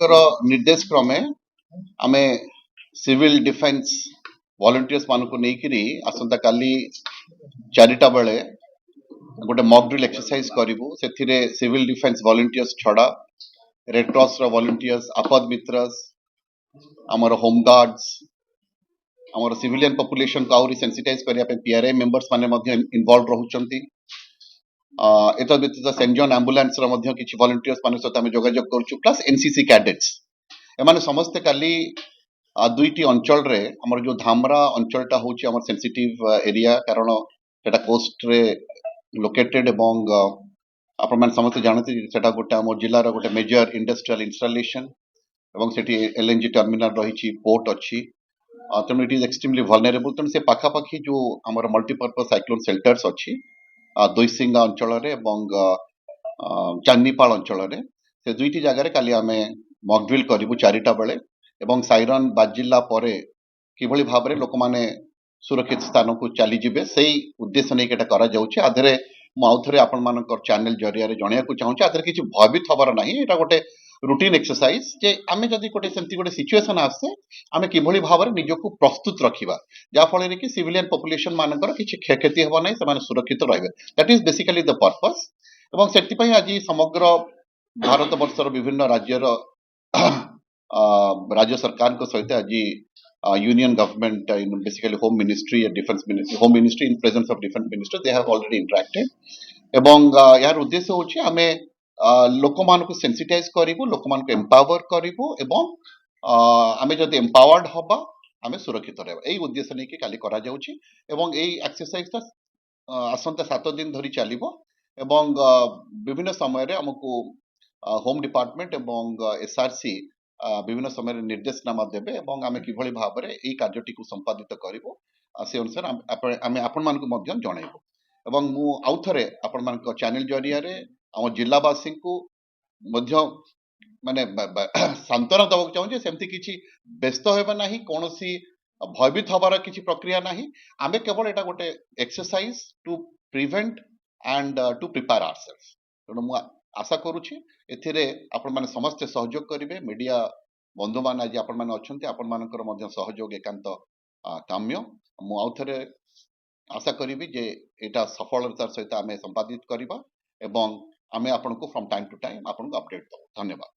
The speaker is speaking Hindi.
निर्देश क्रमे आमे सिविल डिफेंस वॉलंटियर्स मानकु नेकिरी आसंता काली 4टा बेले गोटे मॉक ड्रिल एक्सरसाइज करिवु सेथिरे सिविल डिफेंस वॉलंटियर्स छड़ा रेड क्रॉस रो वॉलंटियर्स आपद मित्रस हमर होम गार्ड्स हमर सिविलियन पॉपुलेशन को आउरी सेंसिटाइज करिया पे पीआरआई मेंबर्स माने मध्ये इन्वॉल्व रहउचंती एतद व्यतीत सेंट जॉन एम्बुलेंस रो मध्ये किछि वॉलंटियर्स माने सहित आमे जोगाजोग करछु प्लस एनसीसी कैडेट्स एमाने समस्त काली दुईटी अंचल रे हमर जो धामरा अंचलटा होची हमर सेंसिटिव एरिया कारण सेटा कोस्ट रे लोकेटेड एवं आपण माने समस्त जानते सेटा गोटे हमर जिल्ला रो गोटे मेजर इंडस्ट्रियल इंस्टॉलेशन एवं सेठी एलएनजी टर्मिनल रहिछि पोर्ट अछि तेणु इट इज एक्सट्रीमली वल्नरेबल तेणु से पाखापाखि जो हमर मल्टीपर्पज साइक्लोन शेल्टर्स अछि दोईसिंगा अंचल रे एवं चांदीपाल अंचल रे से दुईटी जगह रे काली आमे मॉक ड्रिल करिवु 4टा बेले एवं साइरन बाजिला परे किभଳି भाबरे लोक माने सुरक्षित स्थान को चली जिबे सेही उद्देश्य नै केटा करा जाउछि आधरे मु आउथरे आपण मानकर चैनल जरिया रे जणिया को चाहूछि आधरे किछि भयभीत हबार नाही एटा गोटे रूटीन एक्सरसाइज जे आमे जदि गोटे सेमती गोटे सिचुएशन आसे आमे किभଳି भाबरे निजको प्रस्तुत रखिबा जा फळे रे कि सिविलियन पॉपुलेशन मानकर किछि क्षयक्षति हबो नै समान सुरक्षित रहबे that is basically the purpose एवं सेति पई आज समग्र भारत वर्षर विभिन्न राज्यर राज्य सरकार को सहित आज union government in basically home ministry या defence ministry home ministry in presence of defence minister they have already interacted एवं यार उद्देश्य होची आमे लोक मानको सेंसिटाइज करिवु लोक मानको एम्पावर करिवु एवं आमे जदि एम्पावर्ड हबा आमे सुरक्षित रहबा एई उद्देश्य नै कि काली करा जाउची एवं एई एक्सरसाइज ता आसंता 7 दिन धरि चलिबो एवं विभिन्न समय रे हमकु होम डिपार्टमेंट एवं एसआरसी विभिन्न समय रे निर्देशनामा देबे एवं आमे किभଳି भाबरे एई कार्यटी को संपादित करिवो से अनुसार आमे आपण मानको मध्य जणाइबो एवं मु आउथरे आपण मानको चैनल जरिया रे हम जिल्लावासी को मध्य माने सांत्वना दबाक चाहूँ सेमती किछि व्यस्त होबा नाही कोनोसी भयभीत हबार किछि प्रक्रिया नाही आमे केवल एटा गोटे exercise to prevent and to prepare ourselves तेणु मु आशा करूछि एथिरे आपण माने समस्त सहयोग करिवे मीडिया बंधु मान आज आपण माने अछंती आपण मानकर मध्य सहयोग एकांत काम्य मु आउथरे आशा करिवि जे एटा सफलतार सहित आमे संपादित करिबा एवं आमे आपनको फ्रॉम टाइम टू टाइम आपनको अपडेट दो धन्यवाद।